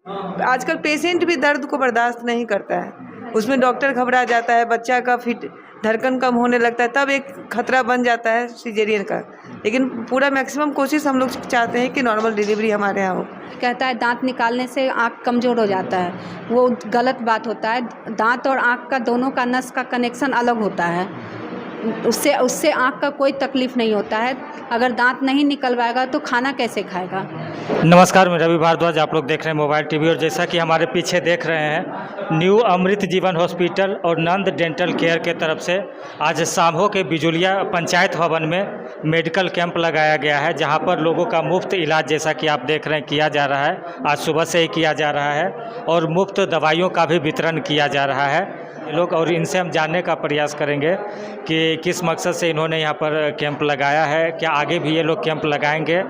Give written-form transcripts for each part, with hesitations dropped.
आजकल पेशेंट भी दर्द को बर्दाश्त नहीं करता है, उसमें डॉक्टर घबरा जाता है, बच्चा का फिट धड़कन कम होने लगता है, तब एक खतरा बन जाता है सिजेरियन का। लेकिन पूरा मैक्सिमम कोशिश हम लोग चाहते हैं कि नॉर्मल डिलीवरी हमारे यहाँ हो। कहता है दांत निकालने से आँख कमज़ोर हो जाता है, वो गलत बात होता है। दांत और आँख का दोनों का नस का कनेक्शन अलग होता है, उससे आँख का कोई तकलीफ़ नहीं होता है। अगर दांत नहीं निकलवाएगा तो खाना कैसे खाएगा। नमस्कार, मैं रवि भारद्वाज, आप लोग देख रहे हैं मोबाइल टीवी। और जैसा कि हमारे पीछे देख रहे हैं, न्यू अमृत जीवन हॉस्पिटल और नंद डेंटल केयर के तरफ से आज साम्हो के बिजुलिया पंचायत भवन में मेडिकल कैंप लगाया गया है, जहां पर लोगों का मुफ्त इलाज, जैसा कि आप देख रहे हैं, किया जा रहा है। आज सुबह से ही किया जा रहा है और मुफ्त दवाइयों का भी वितरण किया जा रहा है लोग। और इनसे हम जानने का प्रयास करेंगे कि किस मकसद से इन्होंने यहाँ पर कैंप लगाया है, क्या आगे भी ये लोग कैंप लगाएंगे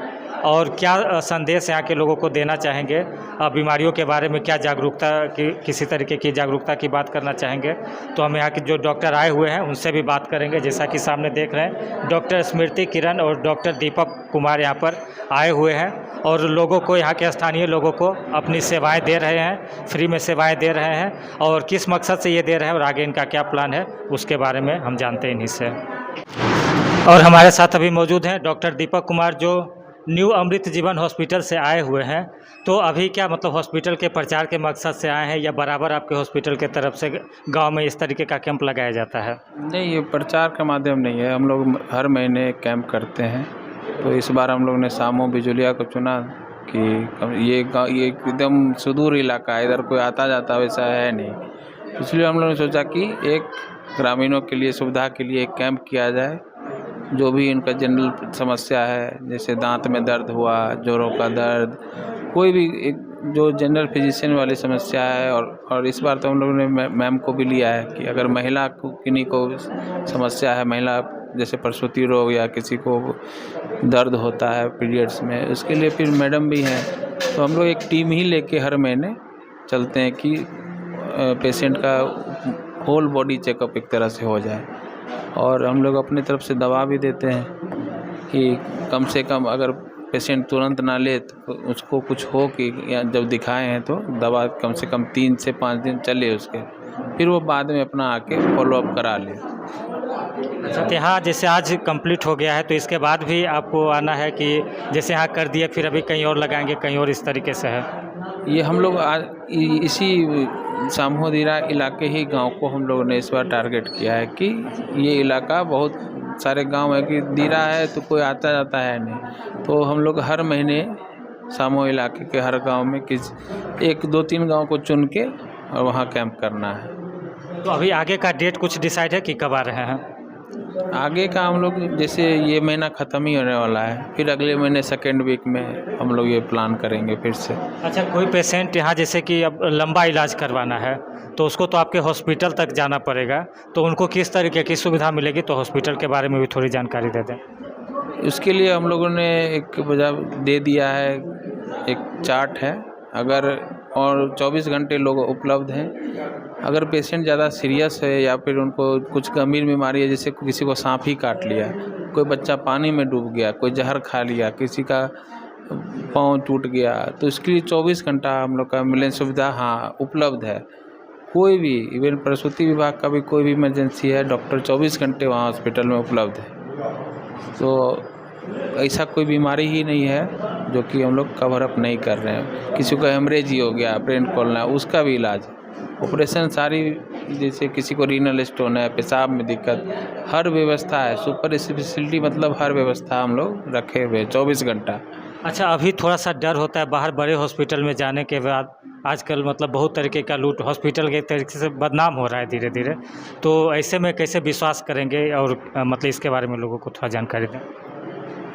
और क्या संदेश यहाँ के लोगों को देना चाहेंगे, बीमारियों के बारे में क्या जागरूकता की, किसी तरीके की जागरूकता की बात करना चाहेंगे। तो हम यहाँ के जो डॉक्टर आए हुए हैं उनसे भी बात करेंगे। जैसा कि सामने देख रहे हैं, डॉक्टर स्मृति किरण और डॉक्टर दीपक कुमार यहाँ पर आए हुए हैं और लोगों को, यहाँ के स्थानीय लोगों को अपनी सेवाएँ दे रहे हैं, फ्री में सेवाएँ दे रहे हैं। और किस मकसद से ये दे रहे हैं और आगे इनका क्या प्लान है, उसके बारे में हम जानते हैं इन्हीं से। और हमारे साथ अभी मौजूद हैं डॉक्टर दीपक कुमार, जो न्यू अमृत जीवन हॉस्पिटल से आए हुए हैं। तो अभी क्या मतलब हॉस्पिटल के प्रचार के मकसद से आए हैं या बराबर आपके हॉस्पिटल के तरफ से गांव में इस तरीके का कैंप लगाया जाता है? नहीं, ये प्रचार का माध्यम नहीं है। हम लोग हर महीने कैंप करते हैं, तो इस बार हम लोग ने साम्हो बिजुलिया को चुना कि ये एकदम सुदूर इलाका है, इधर कोई आता जाता वैसा है नहीं। इसलिए हम लोगों ने सोचा कि एक ग्रामीणों के लिए सुविधा के लिए एक कैंप किया जाए। जो भी इनका जनरल समस्या है, जैसे दांत में दर्द हुआ, जोड़ों का दर्द, कोई भी एक जो जनरल फिजिशियन वाली समस्या है। और इस बार तो हम लोगों ने मैम को भी लिया है कि अगर महिला को किन्हीं को समस्या है, महिला जैसे प्रसूति रोग या किसी को दर्द होता है पीरियड्स में, उसके लिए फिर मैडम भी हैं। तो हम लोग एक टीम ही लेके हर महीने चलते हैं कि पेशेंट का होल बॉडी चेकअप एक तरह से हो जाए। और हम लोग अपनी तरफ से दवा भी देते हैं कि कम से कम अगर पेशेंट तुरंत ना ले तो उसको कुछ हो कि या जब दिखाए हैं तो दवा कम से कम 3 से 5 दिन चले उसके, फिर वो बाद में अपना आके फॉलोअप करा ले। अच्छा, यहाँ जैसे आज कंप्लीट हो गया है तो इसके बाद भी आपको आना है कि जैसे यहाँ कर दिए फिर अभी कहीं और लगाएंगे, कहीं और इस तरीके से है? ये हम लोग आज इसी साम्हो दीरा इलाके ही गांव को हम लोगों ने इस बार टारगेट किया है कि ये इलाका बहुत सारे गांव है कि दीरा है तो कोई आता जाता है नहीं। तो हम लोग हर महीने साम्हो इलाके के हर गांव में किसी 1-2-3 गांव को चुन के और वहां कैंप करना है। तो अभी आगे का डेट कुछ डिसाइड है कि कब आ रहे हैं? आगे का हम लोग जैसे ये महीना ख़त्म ही होने वाला है, फिर अगले महीने 2nd वीक में हम लोग ये प्लान करेंगे फिर से। अच्छा, कोई पेशेंट यहाँ जैसे कि अब लंबा इलाज करवाना है तो उसको तो आपके हॉस्पिटल तक जाना पड़ेगा, तो उनको किस तरीके की सुविधा मिलेगी, तो हॉस्पिटल के बारे में भी थोड़ी जानकारी दे दें। उसके लिए हम लोगों ने एक वजह दे दिया है, एक चार्ट है, अगर और 24 घंटे लोग उपलब्ध हैं। अगर पेशेंट ज़्यादा सीरियस है या फिर उनको कुछ गंभीर बीमारी है, जैसे किसी को सांप ही काट लिया, कोई बच्चा पानी में डूब गया, कोई जहर खा लिया, किसी का पाँव टूट गया, तो इसके लिए 24 घंटा हम लोग का एम्बुलेंस सुविधा उपलब्ध है। कोई भी इवन प्रसूति विभाग का भी कोई भी इमरजेंसी है, डॉक्टर 24 घंटे वहाँ हॉस्पिटल में उपलब्ध है। तो ऐसा कोई बीमारी ही नहीं है जो कि हम लोग कवर अप नहीं कर रहे हैं। किसी को हेमरेज ही हो गया, ब्रेन खोलना है, उसका भी इलाज, ऑपरेशन सारी, जैसे किसी को रीनल स्टोन है, पेशाब में दिक्कत, हर व्यवस्था है। सुपर स्पेशलिटी मतलब हर व्यवस्था हम लोग रखे हुए 24 घंटा। अच्छा, अभी थोड़ा सा डर होता है बाहर बड़े हॉस्पिटल में जाने के बाद, आजकल मतलब बहुत तरीके का लूट हॉस्पिटल के तरीके से बदनाम हो रहा है धीरे धीरे, तो ऐसे में कैसे विश्वास करेंगे और मतलब इसके बारे में लोगों को थोड़ा जानकारी दें।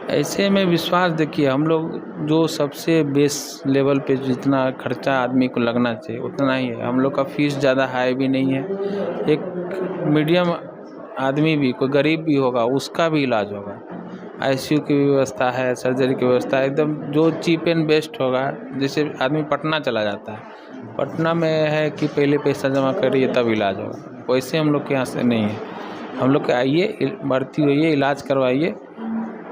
ऐसे में विश्वास, देखिए हम लोग जो सबसे बेस लेवल पे जितना खर्चा आदमी को लगना चाहिए उतना ही है। हम लोग का फीस ज़्यादा हाई भी नहीं है। एक मीडियम आदमी भी, कोई गरीब भी होगा, उसका भी इलाज होगा। आईसीयू की व्यवस्था है, सर्जरी की व्यवस्था है, एकदम जो चीप एंड बेस्ट होगा। जैसे आदमी पटना चला जाता है, पटना में है कि पहले पैसा जमा करिए तब इलाज होगा, वैसे हम लोग के यहाँ से नहीं है। हम लोग के आइए, भर्ती होइए, इलाज करवाइए,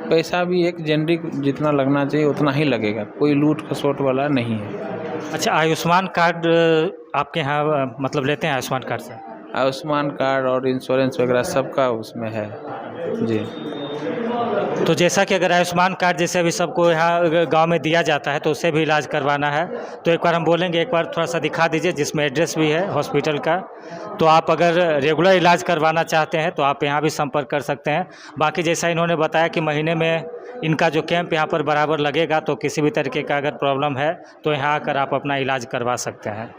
पैसा भी एक जेनरिक जितना लगना चाहिए उतना ही लगेगा, कोई लूट खसोट वाला नहीं है। अच्छा, आयुष्मान कार्ड आपके यहाँ मतलब लेते हैं आयुष्मान कार्ड से? आयुष्मान कार्ड और इंश्योरेंस वगैरह सबका उसमें है जी। तो जैसा कि अगर आयुष्मान कार्ड जैसे अभी सबको यहाँ गांव में दिया जाता है तो उससे भी इलाज करवाना है, तो एक बार हम बोलेंगे, एक बार थोड़ा सा दिखा दीजिए जिसमें एड्रेस भी है हॉस्पिटल का। तो आप अगर रेगुलर इलाज करवाना चाहते हैं तो आप यहाँ भी संपर्क कर सकते हैं। बाकी जैसा इन्होंने बताया कि महीने में इनका जो कैंप यहाँ पर बराबर लगेगा, तो किसी भी तरीके का अगर प्रॉब्लम है तो यहाँ आकर आप अपना इलाज करवा सकते हैं।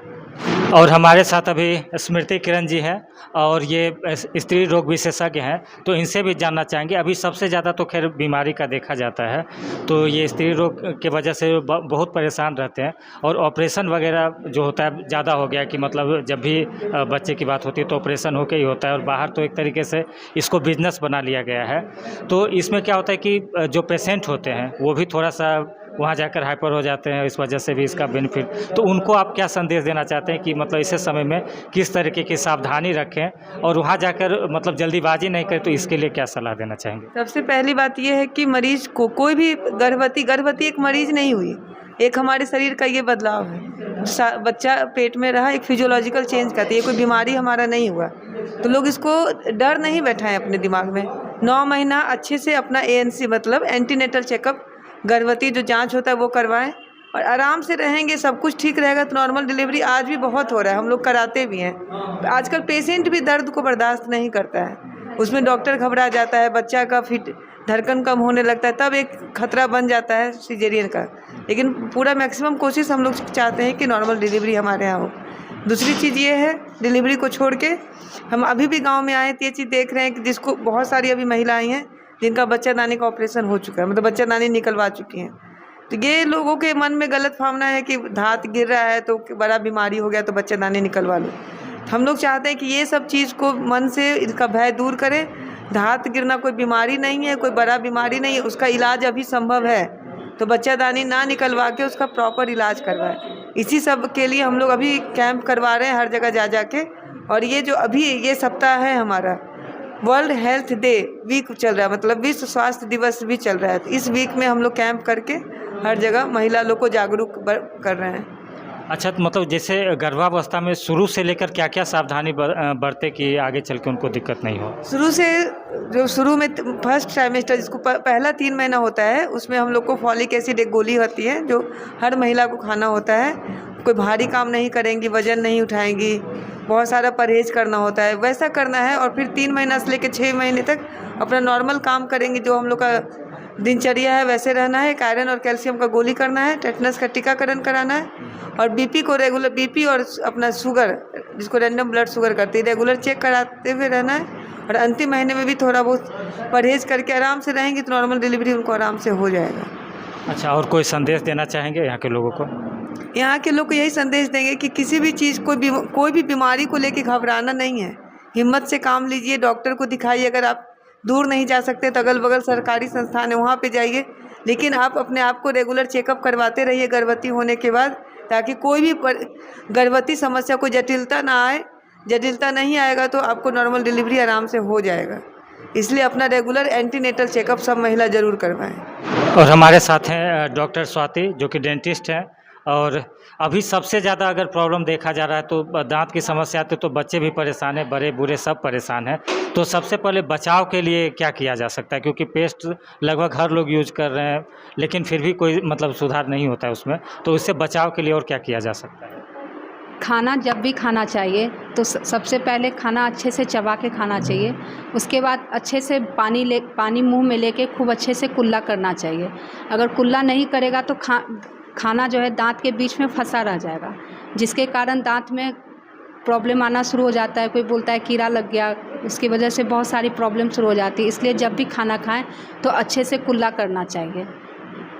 और हमारे साथ अभी स्मृति किरण जी हैं और ये स्त्री रोग विशेषज्ञ हैं, तो इनसे भी जानना चाहेंगे। अभी सबसे ज़्यादा तो खैर बीमारी का देखा जाता है, तो ये स्त्री रोग की वजह से बहुत परेशान रहते हैं और ऑपरेशन वगैरह जो होता है ज़्यादा हो गया कि मतलब जब भी बच्चे की बात होती है तो ऑपरेशन होके ही होता है, और बाहर तो एक तरीके से इसको बिजनेस बना लिया गया है। तो इसमें क्या होता है कि जो पेशेंट होते हैं वो भी थोड़ा सा वहाँ जाकर हाइपर हो जाते हैं, इस वजह से भी इसका बेनिफिट। तो उनको आप क्या संदेश देना चाहते हैं कि मतलब ऐसे समय में किस तरीके की सावधानी रखें और वहाँ जाकर मतलब जल्दीबाजी नहीं करें, तो इसके लिए क्या सलाह देना चाहेंगे? सबसे पहली बात यह है कि मरीज को कोई भी गर्भवती एक मरीज नहीं हुई, एक हमारे शरीर का ये बदलाव है। बच्चा पेट में रहा, एक फिजियोलॉजिकल चेंज करती है, कोई बीमारी हमारा नहीं हुआ। तो लोग इसको डर नहीं बैठाएं अपने दिमाग में। 9 महीना अच्छे से अपना ANC मतलब एंटीनेटल चेकअप, गर्भवती जो जांच होता है वो करवाएं और आराम से रहेंगे, सब कुछ ठीक रहेगा तो नॉर्मल डिलीवरी आज भी बहुत हो रहा है, हम लोग कराते भी हैं। आजकल पेशेंट भी दर्द को बर्दाश्त नहीं करता है, उसमें डॉक्टर घबरा जाता है, बच्चा का धड़कन कम होने लगता है, तब एक खतरा बन जाता है सिजेरियन का। लेकिन पूरा मैक्सिमम कोशिश हम लोग चाहते हैं कि नॉर्मल डिलीवरी हमारे यहाँ हो। दूसरी चीज़ ये है, डिलीवरी को छोड़ के हम अभी भी गांव में आए तो ये चीज़ देख रहे हैं कि जिसको बहुत सारी अभी महिलाएं हैं जिनका बच्चादानी का ऑपरेशन हो चुका है, मतलब बच्चादानी निकलवा चुकी हैं। तो ये लोगों के मन में गलत भावना है कि धात गिर रहा है तो बड़ा बीमारी हो गया तो बच्चादानी निकलवा लो। हम लोग चाहते हैं कि ये सब चीज़ को मन से इसका भय दूर करें। धात गिरना कोई बीमारी नहीं है, कोई बड़ा बीमारी नहीं है, उसका इलाज अभी संभव है, तो बच्चादानी ना निकलवा के उसका प्रॉपर इलाज करवाएं। इसी सब के लिए हम लोग अभी कैंप करवा रहे हैं हर जगह जा के। और ये जो अभी ये सप्ताह है हमारा वर्ल्ड हेल्थ डे वीक चल रहा है, मतलब विश्व स्वास्थ्य दिवस भी चल रहा है, तो इस वीक में हम लोग कैंप करके हर जगह महिला लोग को जागरूक कर रहे हैं। अच्छा, तो मतलब जैसे गर्भावस्था में शुरू से लेकर क्या क्या सावधानी बरते कि आगे चल के उनको दिक्कत नहीं हो? शुरू में फर्स्ट ट्राइमेस्टर जिसको पहला 3 महीना होता है, उसमें हम लोग को फॉलिक एसिड एक गोली होती है जो हर महिला को खाना होता है। कोई भारी काम नहीं करेंगी, वजन नहीं उठाएंगी, बहुत सारा परहेज करना होता है, वैसा करना है। और फिर 3 महीना से लेकर 6 महीने तक अपना नॉर्मल काम करेंगे, जो हम लोग का दिनचर्या है वैसे रहना है। आयरन और कैल्शियम का गोली करना है, टेटनस का टीकाकरण कराना है, और बीपी को रेगुलर, बीपी और अपना शुगर जिसको रैंडम ब्लड शुगर करते हैं, रेगुलर चेक कराते हुए रहना है। और अंतिम महीने में भी थोड़ा बहुत परहेज करके आराम से रहेंगे तो नॉर्मल डिलीवरी उनको आराम से हो जाएगा। अच्छा, और कोई संदेश देना चाहेंगे यहाँ के लोगों को? यहाँ के लोग को यही संदेश देंगे कि किसी भी चीज़ कोई भी बीमारी को लेकर घबराना नहीं है, हिम्मत से काम लीजिए, डॉक्टर को दिखाइए। अगर आप दूर नहीं जा सकते तो अगल बगल सरकारी संस्थान है वहाँ पे जाइए, लेकिन आप अपने आप को रेगुलर चेकअप करवाते रहिए गर्भवती होने के बाद, ताकि कोई भी गर्भवती समस्या को जटिलता ना आए। जटिलता नहीं आएगा तो आपको नॉर्मल डिलीवरी आराम से हो जाएगा। इसलिए अपना रेगुलर एंटीनेटल चेकअप सब महिला ज़रूर करवाएं। और हमारे साथ हैं डॉक्टर स्वाति जो कि डेंटिस्ट हैं। और अभी सबसे ज़्यादा अगर प्रॉब्लम देखा जा रहा है तो दांत की समस्या आती है, तो बच्चे भी परेशान हैं, बड़े बूढ़े सब परेशान हैं। तो सबसे पहले बचाव के लिए क्या किया जा सकता है, क्योंकि पेस्ट लगभग हर लोग यूज कर रहे हैं लेकिन फिर भी कोई मतलब सुधार नहीं होता है उसमें, तो इससे बचाव के लिए और क्या किया जा सकता है? खाना जब भी खाना चाहिए तो सबसे पहले खाना अच्छे से चबा के खाना चाहिए। उसके बाद अच्छे से पानी मुंह में लेके खूब अच्छे से कुल्ला करना चाहिए। अगर कुल्ला नहीं करेगा तो खाना जो है दांत के बीच में फंसा रह जाएगा, जिसके कारण दांत में प्रॉब्लम आना शुरू हो जाता है। कोई बोलता है कीड़ा लग गया, उसकी वजह से बहुत सारी प्रॉब्लम शुरू हो जाती है। इसलिए जब भी खाना खाएं तो अच्छे से कुल्ला करना चाहिए,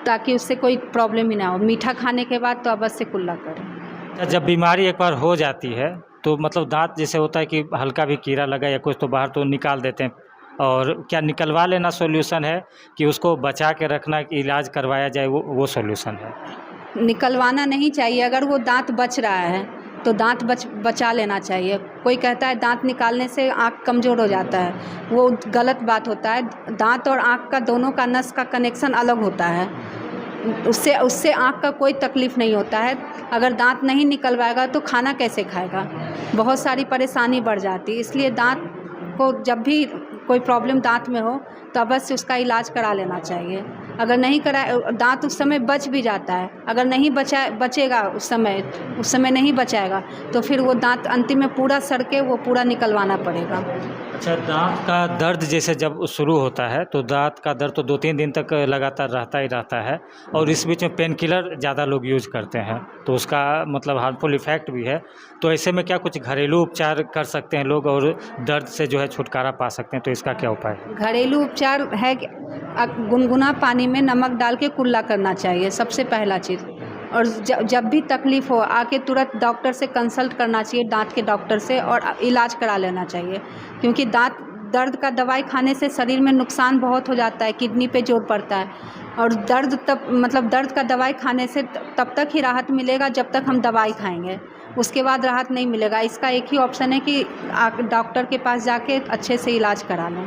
ताकि उससे कोई प्रॉब्लम ही ना हो। मीठा खाने के बाद तो अवश्य कुल्ला करें। जब बीमारी एक बार हो जाती है तो मतलब दांत जैसे होता है कि हल्का भी कीड़ा लगा या कुछ तो बाहर तो निकाल देते हैं, और क्या निकलवा लेना सॉल्यूशन है कि उसको बचा के रखना, इलाज करवाया जाए, वो सॉल्यूशन है? निकलवाना नहीं चाहिए। अगर वो दांत बच रहा है तो दांत बचा लेना चाहिए। कोई कहता है दांत निकालने से आँख कमज़ोर हो जाता है, वो गलत बात होता है। दांत और आँख का दोनों का नस का कनेक्शन अलग होता है। उससे उससे आँख का कोई तकलीफ़ नहीं होता है। अगर दांत नहीं निकलवाएगा तो खाना कैसे खाएगा, बहुत सारी परेशानी बढ़ जाती है। इसलिए दांत को जब भी कोई प्रॉब्लम दांत में हो तो अवश्य उसका इलाज करा लेना चाहिए। अगर नहीं कराए, दांत उस समय बच भी जाता है, अगर नहीं बचेगा उस समय नहीं बचाएगा तो फिर वो दांत अंतिम में पूरा सड़ के वो पूरा निकलवाना पड़ेगा। अच्छा, दांत का दर्द जैसे जब शुरू होता है तो दांत का दर्द तो 2-3 दिन तक लगातार रहता ही रहता है, और इस बीच में पेन किलर ज़्यादा लोग यूज़ करते हैं तो उसका मतलब हार्मफुल इफ़ेक्ट भी है। तो ऐसे में क्या कुछ घरेलू उपचार कर सकते हैं लोग और दर्द से जो है छुटकारा पा सकते हैं, तो इसका क्या उपाय है? घरेलू उपचार है कि गुनगुना पानी में नमक डाल के कुल्ला करना चाहिए, सबसे पहला चीज़। और जब भी तकलीफ़ हो आके तुरंत डॉक्टर से कंसल्ट करना चाहिए, दांत के डॉक्टर से, और इलाज करा लेना चाहिए। क्योंकि दांत दर्द का दवाई खाने से शरीर में नुकसान बहुत हो जाता है, किडनी पे जोर पड़ता है। और दर्द का दवाई खाने से तब तक ही राहत मिलेगा जब तक हम दवाई खाएंगे, उसके बाद राहत नहीं मिलेगा। इसका एक ही ऑप्शन है कि डॉक्टर के पास जाके अच्छे से इलाज करा लें।